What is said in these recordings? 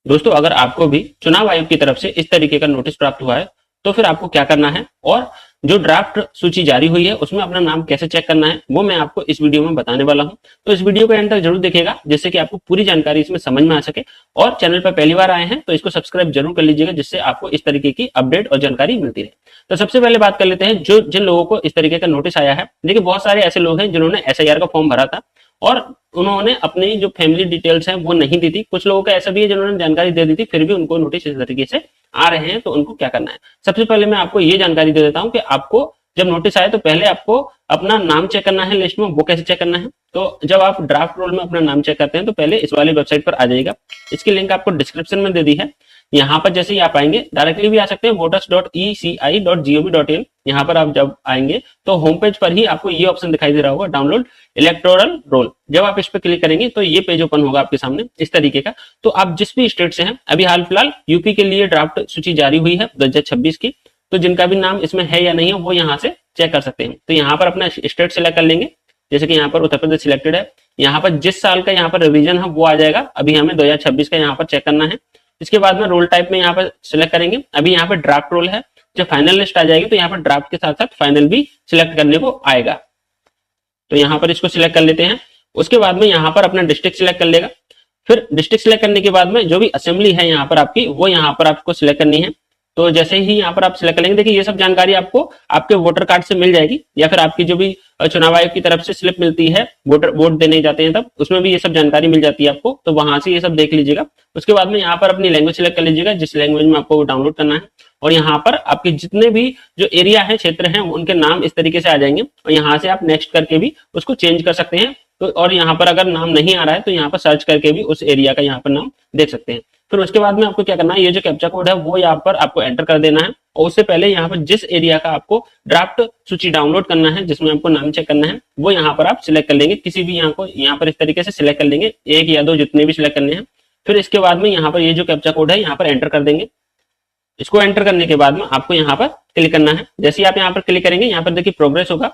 दोस्तों अगर आपको भी चुनाव आयोग की तरफ से इस तरीके का नोटिस प्राप्त हुआ है तो फिर आपको क्या करना है और जो ड्राफ्ट सूची जारी हुई है उसमें अपना नाम कैसे चेक करना है वो मैं आपको इस वीडियो में बताने वाला हूं। तो इस वीडियो को एंड तक जरूर देखिएगा जिससे कि आपको पूरी जानकारी इसमें समझ में आ सके। और चैनल पर पहली बार आए हैं तो इसको सब्सक्राइब जरूर कर लीजिएगा जिससे आपको इस तरीके की अपडेट और जानकारी मिलती रहे। तो सबसे पहले बात कर लेते हैं जो जिन लोगों को इस तरीके का नोटिस आया है। देखिए बहुत सारे ऐसे लोग हैं जिन्होंने एसआईआर का फॉर्म भरा था और उन्होंने अपनी जो फैमिली डिटेल्स हैं वो नहीं दी थी। कुछ लोगों का ऐसा भी है जिन्होंने जानकारी दे दी थी फिर भी उनको नोटिस इस तरीके से आ रहे हैं, तो उनको क्या करना है। सबसे पहले मैं आपको ये जानकारी दे देता हूं कि आपको जब नोटिस आए तो पहले आपको अपना नाम चेक करना है लिस्ट में। वो कैसे चेक करना है, तो जब आप ड्राफ्ट रोल में अपना नाम चेक करते हैं तो पहले इस वाली वेबसाइट पर आ जाइएगा। इसकी लिंक आपको डिस्क्रिप्शन में दे दी है। यहाँ पर जैसे ही आप आएंगे डायरेक्टली भी आ सकते हैं voters.eci.gov.in। यहाँ पर आप जब आएंगे तो होम पेज पर ही आपको ये ऑप्शन दिखाई दे रहा होगा, डाउनलोड इलेक्टोरल रोल। जब आप इस पर क्लिक करेंगे तो ये पेज ओपन होगा आपके सामने इस तरीके का। तो आप जिस भी स्टेट से हैं, अभी हाल फिलहाल यूपी के लिए ड्राफ्ट सूची जारी हुई है 2026 की, तो जिनका भी नाम इसमें है या नहीं है वो यहाँ से चेक कर सकते हैं। तो यहाँ पर अपना स्टेट सिलेक्ट कर लेंगे। जैसे कि यहाँ पर उत्तर प्रदेश सिलेक्टेड है, यहाँ पर जिस साल का यहाँ पर रिवीजन है वो आ जाएगा। अभी हमें 2026 का यहाँ पर चेक करना है। इसके बाद में रोल टाइप में यहाँ पर सिलेक्ट करेंगे। अभी यहाँ पर ड्राफ्ट रोल है, जब फाइनल लिस्ट आ जाएगी तो यहाँ पर ड्राफ्ट के साथ साथ फाइनल भी सिलेक्ट करने को आएगा। तो यहाँ पर इसको सिलेक्ट कर लेते हैं। उसके बाद में यहाँ पर अपना डिस्ट्रिक्ट सिलेक्ट कर लेगा। फिर डिस्ट्रिक्ट सिलेक्ट करने के बाद में जो भी असेंबली है यहाँ पर आपकी वो यहाँ पर आपको सिलेक्ट करनी है। तो जैसे ही यहाँ पर आप सिलेक्ट करेंगे, देखिए ये सब जानकारी आपको आपके वोटर कार्ड से मिल जाएगी या फिर आपकी जो भी चुनाव आयोग की तरफ से स्लिप मिलती है वोट देने जाते हैं तब उसमें भी ये सब जानकारी मिल जाती है आपको। तो वहां से ये सब देख लीजिएगा। उसके बाद में यहाँ पर अपनी लैंग्वेज सिलेक्ट कर लीजिएगा जिस लैंग्वेज में आपको डाउनलोड करना है। और यहाँ पर आपके जितने भी जो एरिया है, क्षेत्र है, उनके नाम इस तरीके से आ जाएंगे और यहाँ से आप नेक्स्ट करके भी उसको चेंज कर सकते हैं। तो और यहाँ पर अगर नाम नहीं आ रहा है तो यहाँ पर सर्च करके भी उस एरिया का यहाँ पर नाम देख सकते हैं। फिर उसके बाद में आपको क्या करना है, ये जो कैप्चा कोड है वो यहाँ पर आपको एंटर कर देना है। और उससे पहले यहाँ पर जिस एरिया का आपको ड्राफ्ट सूची डाउनलोड करना है, जिसमें आपको नाम चेक करना है, वो यहाँ पर आप सिलेक्ट कर लेंगे। किसी भी यहाँ पर इस तरीके से सिलेक्ट कर लेंगे, एक या दो जितने भी सिलेक्ट करने हैं। फिर इसके बाद में यहाँ पर ये जो कैप्चा कोड है यहाँ पर एंटर कर देंगे। इसको एंटर करने के बाद में आपको यहाँ पर क्लिक करना है। जैसे ही आप यहाँ पर क्लिक करेंगे यहाँ पर देखिए प्रोग्रेस होगा।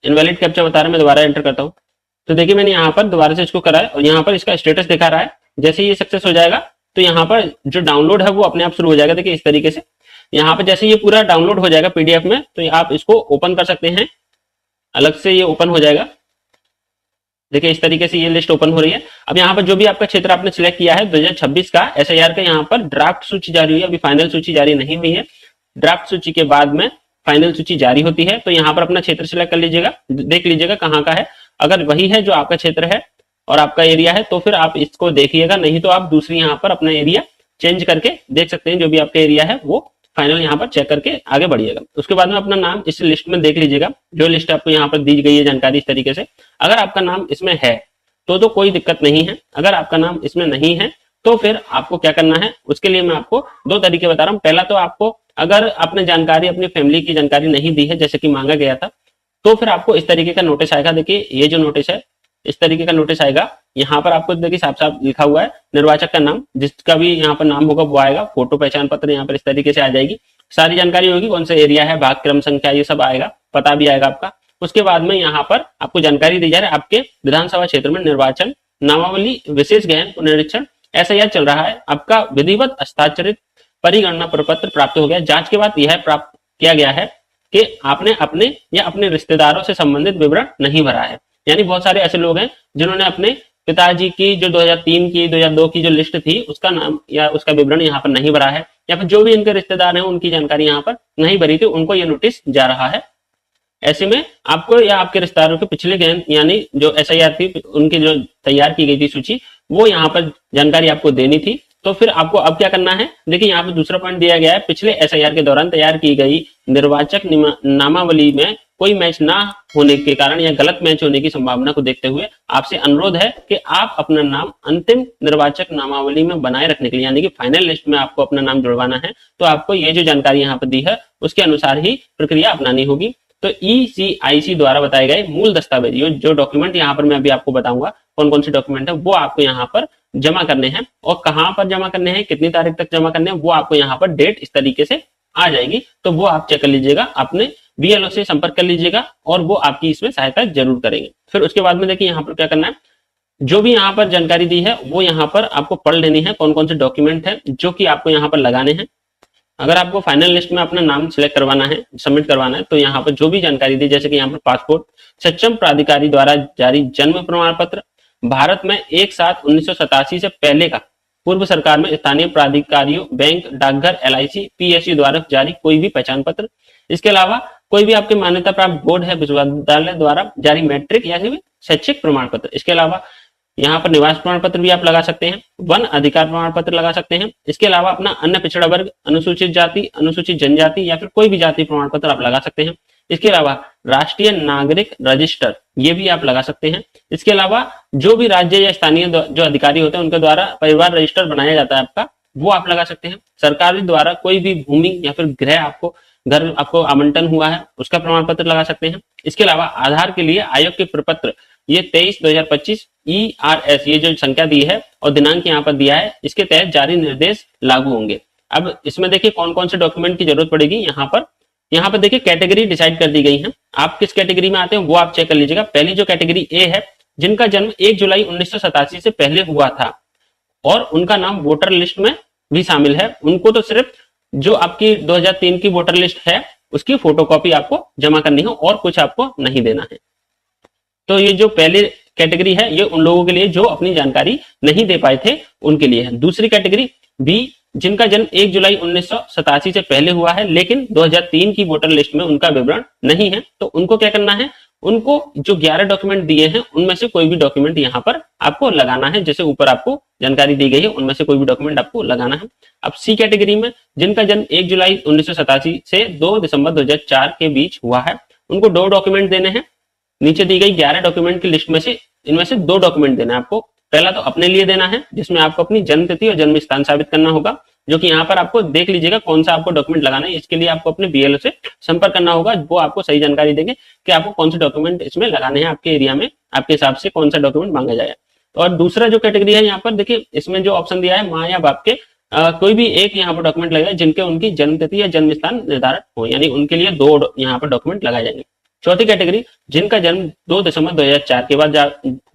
इनवैलिड कैप्चा बता रहा है, मैं दोबारा एंटर करता हूँ। तो देखिए मैंने यहाँ पर दोबारा से इसको करा है और यहाँ पर इसका स्टेटस दिखा रहा है। जैसे ये सक्सेस हो जाएगा तो यहाँ पर जो डाउनलोड है वो अपने आप शुरू हो जाएगा। देखिए इस तरीके से यहाँ पर जैसे ये पूरा डाउनलोड हो जाएगा पीडीएफ में तो आप इसको ओपन कर सकते हैं। अलग से ये ओपन हो जाएगा। देखिए इस तरीके से ये लिस्ट ओपन हो रही है। अब यहाँ पर जो भी आपका क्षेत्र आपने सिलेक्ट किया है 2026 का एसआईआर का, यहाँ पर ड्राफ्ट सूची जारी हुई है, अभी फाइनल सूची जारी नहीं हुई है। ड्राफ्ट सूची के बाद में फाइनल सूची जारी होती है। तो यहाँ पर अपना क्षेत्र सिलेक्ट कर लीजिएगा, देख लीजिएगा कहाँ का है। अगर वही है जो आपका क्षेत्र है और आपका एरिया है तो फिर आप इसको देखिएगा, नहीं तो आप दूसरी यहाँ पर अपना एरिया चेंज करके देख सकते हैं। जो भी आपका एरिया है वो फाइनल यहाँ पर चेक करके आगे बढ़िएगा। उसके बाद में अपना नाम इस लिस्ट में देख लीजिएगा, जो लिस्ट आपको यहाँ पर दी गई है जानकारी इस तरीके से। अगर आपका नाम इसमें है तो कोई दिक्कत नहीं है। अगर आपका नाम इसमें नहीं है तो फिर आपको क्या करना है, उसके लिए मैं आपको दो तरीके बता रहा हूँ। पहला तो आपको अगर आपने जानकारी अपनी फैमिली की जानकारी नहीं दी है जैसे कि मांगा गया था तो फिर आपको इस तरीके का नोटिस आएगा। देखिए ये जो नोटिस है इस तरीके का नोटिस आएगा। यहाँ पर आपको देखिए साफ साफ लिखा हुआ है निर्वाचक का नाम, जिसका भी यहाँ पर नाम होगा वो आएगा। फोटो पहचान पत्र यहाँ पर इस तरीके से आ जाएगी। सारी जानकारी होगी, कौन सा एरिया है, भाग क्रम संख्या, ये सब आएगा, पता भी आएगा आपका। उसके बाद में यहाँ पर आपको जानकारी दी जा रही है आपके विधानसभा क्षेत्र में निर्वाचन नामावली विशेष गहन पुनरीक्षण एसआईआर चल रहा है। आपका विधिवत हस्ताक्षरित परिगणना प्रपत्र प्राप्त हो गया। जांच के बाद यह प्राप्त किया गया है कि आपने अपने या अपने रिश्तेदारों से संबंधित विवरण नहीं भरा है। यानी बहुत सारे ऐसे लोग हैं जिन्होंने अपने पिताजी की जो 2003 की 2002 की जो लिस्ट थी उसका नाम या उसका विवरण यहाँ पर नहीं भरा है, या फिर जो भी इनके रिश्तेदार हैं उनकी जानकारी यहाँ पर नहीं भरी थी, उनको ये नोटिस जा रहा है। ऐसे में आपको या आपके रिश्तेदारों के पिछले गहन यानी जो एसआईआर थी उनकी जो तैयार की गई थी सूची वो यहाँ पर जानकारी आपको देनी थी। तो फिर आपको अब क्या करना है, देखिए यहाँ पे दूसरा पॉइंट दिया गया है, पिछले एसआईआर के दौरान तैयार की गई निर्वाचक नामावली में कोई मैच ना होने के कारण या गलत मैच होने की संभावना को देखते हुए आपसे अनुरोध है कि आप अपना नाम अंतिम निर्वाचक नामावली में बनाए रखने के लिए यानी कि फाइनल लिस्ट में आपको अपना नाम जुड़वाना है। तो आपको ये जो जानकारी यहाँ पर दी है उसके अनुसार ही प्रक्रिया अपनानी होगी। तो ईसीआईसी द्वारा बताए गए मूल दस्तावेज, ये जो डॉक्यूमेंट यहाँ पर मैं अभी आपको बताऊंगा कौन कौन से डॉक्यूमेंट है वो आपको यहाँ पर जमा करने हैं। और कहाँ पर जमा करने हैं, कितनी तारीख तक जमा करने हैं, वो आपको यहाँ पर डेट इस तरीके से आ जाएगी। तो वो आप चेक कर लीजिएगा, अपने बीएलओ से संपर्क कर लीजिएगा और वो आपकी इसमें सहायता जरूर करेंगे। फिर उसके बाद में देखिए यहाँ पर क्या करना है, जो भी यहाँ पर जानकारी दी है वो यहाँ पर आपको पढ़ लेनी है, कौन कौन से डॉक्यूमेंट है जो कि आपको यहाँ पर लगाने हैं। अगर आपको फाइनल लिस्ट में अपना नाम सिलेक्ट करवाना है, सबमिट करवाना है, तो यहाँ पर जो भी जानकारी दी, जैसे कि यहाँ पर पासपोर्ट, सक्षम प्राधिकारी द्वारा जारी जन्म प्रमाण पत्र, भारत में 1/7/1987 से पहले का पूर्व सरकार में स्थानीय प्राधिकारियों, बैंक, डाकघर, LIC, PSU द्वारा जारी कोई भी पहचान पत्र। इसके अलावा कोई भी आपके मान्यता प्राप्त बोर्ड है, विश्वविद्यालय द्वारा जारी मैट्रिक या शैक्षिक प्रमाण पत्र। इसके अलावा यहाँ पर निवास प्रमाण पत्र भी आप लगा सकते हैं, वन अधिकार प्रमाण पत्र लगा सकते हैं। इसके अलावा अपना अन्य पिछड़ा वर्ग, अनुसूचित जाति, अनुसूचित जनजाति या फिर कोई भी जाति प्रमाण पत्र आप लगा सकते हैं। इसके अलावा राष्ट्रीय नागरिक रजिस्टर ये भी आप लगा सकते हैं। इसके अलावा जो भी राज्य या स्थानीय जो अधिकारी होते हैं उनके द्वारा परिवार रजिस्टर बनाया जाता है आपका, वो आप लगा सकते हैं। सरकारी द्वारा कोई भी भूमि या फिर गृह घर आपको आवंटन हुआ है उसका प्रमाण पत्र लगा सकते हैं। इसके अलावा आधार के लिए आयोग के प्रपत्र ये 23/2025 ERS ये जो संख्या दी है और दिनांक यहाँ पर दिया है, इसके तहत जारी निर्देश लागू होंगे। अब इसमें देखिए कौन कौन से डॉक्यूमेंट की जरूरत पड़ेगी। यहाँ पर देखिए कैटेगरी डिसाइड कर दी गई है, आप किस कैटेगरी में आते हैं वो आप चेक कर लीजिएगा। पहली जो कैटेगरी ए है, जिनका जन्म 1 जुलाई 1987 से पहले हुआ था और उनका नाम वोटर लिस्ट में भी शामिल है, उनको तो सिर्फ जो आपकी 2003 की वोटर लिस्ट है उसकी फोटोकॉपी आपको जमा करनी है और कुछ आपको नहीं देना है। तो ये जो पहली कैटेगरी है ये उन लोगों के लिए जो अपनी जानकारी नहीं दे पाए थे उनके लिए है। दूसरी कैटेगरी बी, जिनका जन्म 1 जुलाई 1987 से पहले हुआ है लेकिन 2003 की वोटर लिस्ट में उनका विवरण नहीं है, तो उनको क्या करना है, उनको जो 11 डॉक्यूमेंट दिए हैं उनमें से कोई भी डॉक्यूमेंट यहाँ पर आपको लगाना है। जैसे ऊपर आपको जानकारी दी गई है उनमें से कोई भी डॉक्यूमेंट आपको लगाना है। अब सी कैटेगरी में जिनका जन्म 1 जुलाई 1987 से 2 दिसंबर 2004 के बीच हुआ है, उनको 2 डॉक्यूमेंट देने हैं। नीचे दी गई 11 डॉक्यूमेंट की लिस्ट में से इनमें से 2 डॉक्यूमेंट देना है आपको। पहला तो अपने लिए देना है जिसमें आपको अपनी जन्म तिथि और जन्म स्थान साबित करना होगा, जो कि यहाँ पर आपको देख लीजिएगा कौन सा आपको डॉक्यूमेंट लगाना है। इसके लिए आपको अपने BLO से संपर्क करना होगा, वो आपको सही जानकारी देंगे कि आपको कौन से डॉक्यूमेंट इसमें लगाने हैं, आपके एरिया में आपके हिसाब से कौन सा डॉक्यूमेंट मांगा जाएगा। और दूसरा जो कैटेगरी है यहाँ पर देखिए, इसमें जो ऑप्शन दिया है माँ या बाप के कोई भी एक यहाँ पर डॉक्यूमेंट लगेगा जिनके उनकी जन्म तिथि या जन्म स्थान निर्धारित हो, यानी उनके लिए 2 यहाँ पर डॉक्यूमेंट लगाए जाएंगे। चौथी कैटेगरी जिनका जन्म 2 दिसंबर 2004 के बाद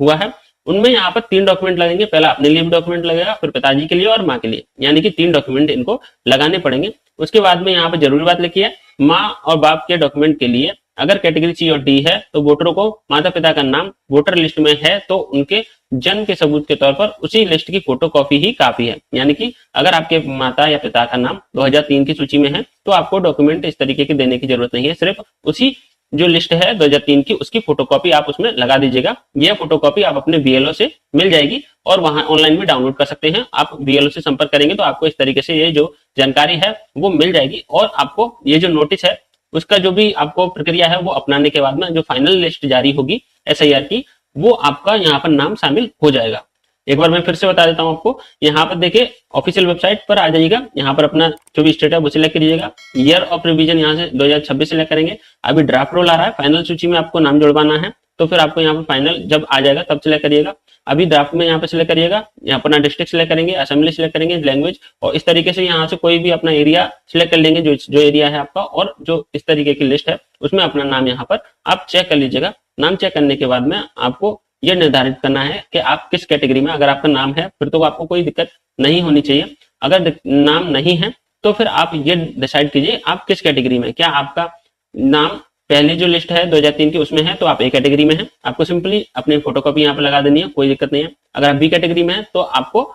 हुआ है, उनमें यहाँ पर 3 डॉक्यूमेंट लगेंगे। पहला अपने लिए भी डॉक्यूमेंट लगेगा, फिर पिताजी के लिए और माँ के लिए, यानी कि 3 डॉक्यूमेंट इनको लगाने पड़ेंगे। उसके बाद में यहाँ पर जरूरी बात लिखी है, माँ और बाप के डॉक्यूमेंट के लिए अगर कैटेगरी C और D है तो वोटरों को माता पिता का नाम वोटर लिस्ट में है तो उनके जन्म के सबूत के तौर पर उसी लिस्ट की फोटोकॉपी ही काफी है। यानी कि अगर आपके माता या पिता का नाम 2003 की सूची में है तो आपको डॉक्यूमेंट इस तरीके के देने की जरूरत नहीं है, सिर्फ उसी जो लिस्ट है 2003 की उसकी फोटोकॉपी आप उसमें लगा दीजिएगा। यह फोटोकॉपी आप अपने BLO से मिल जाएगी और वहां ऑनलाइन भी डाउनलोड कर सकते हैं। आप BLO से संपर्क करेंगे तो आपको इस तरीके से ये जो जानकारी है वो मिल जाएगी और आपको ये जो नोटिस है उसका जो भी आपको प्रक्रिया है वो अपनाने के बाद में जो फाइनल लिस्ट जारी होगी SIR की, वो आपका यहाँ पर नाम शामिल हो जाएगा। एक बार मैं फिर से बता देता हूं आपको, यहाँ पर देखिए ऑफिशियल वेबसाइट पर आ जाइएगा, यहाँ पर अपना जो भी स्टेट है वो सिलेक्ट करिएगा। ईयर ऑफ रिवीजन यहाँ से 2026 सिलेक्ट करेंगे। अभी ड्राफ्ट रोल आ रहा है, फाइनल सूची में आपको नाम जुड़वाना है तो फिर आपको यहाँ पर फाइनल जब आ जाएगा तब सिलेक्ट करिएगा। अभी ड्राफ्ट में यहाँ पे सिलेक्ट करिएगा, यहाँ अपना डिस्ट्रिक्ट सिलेक्ट करेंगे, असेंबली सिलेक्ट करेंगे, लैंग्वेज, और इस तरीके से यहाँ से कोई भी अपना एरिया सिलेक्ट कर लेंगे जो एरिया है आपका, और जो इस तरीके की लिस्ट है उसमें अपना नाम यहाँ पर आप चेक कर लीजिएगा। नाम चेक करने के बाद में आपको यह निर्धारित करना है कि आप किस कैटेगरी में, अगर आपका नाम है फिर तो आपको कोई दिक्कत नहीं होनी चाहिए, अगर नाम नहीं है तो फिर आप ये डिसाइड कीजिए आप किस कैटेगरी में। क्या आपका नाम पहले जो लिस्ट है 2003 की उसमें है तो आप A कैटेगरी में है, आपको सिंपली अपनी फोटोकॉपी यहाँ पर लगा देनी है, कोई दिक्कत नहीं है। अगर आप B कैटेगरी में है तो आपको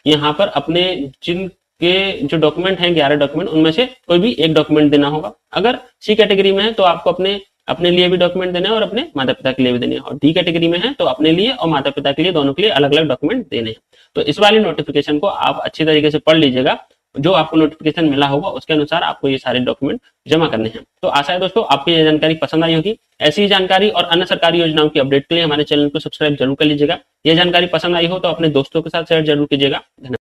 यहाँ पर अपने जिनके जो डॉक्यूमेंट हैं 11 डॉक्यूमेंट उनमें से कोई भी एक डॉक्यूमेंट देना होगा। अगर C कैटेगरी में है तो आपको अपने लिए भी डॉक्यूमेंट देना है और अपने माता पिता के लिए भी देने हैं, और D कैटेगरी में है तो अपने लिए और माता पिता के लिए दोनों के लिए अलग अलग डॉक्यूमेंट देने हैं। तो इस वाली नोटिफिकेशन को आप अच्छी तरीके से पढ़ लीजिएगा, जो आपको नोटिफिकेशन मिला होगा उसके अनुसार आपको ये सारे डॉक्यूमेंट जमा करने हैं। तो आशा है दोस्तों आपको ये जानकारी पसंद आई होगी। ऐसी ही जानकारी और अन्य सरकारी योजनाओं की अपडेट के लिए हमारे चैनल को सब्सक्राइब जरूर कर लीजिएगा। ये जानकारी पसंद आई हो तो अपने दोस्तों के साथ शेयर जरूर कीजिएगा। धन्यवाद।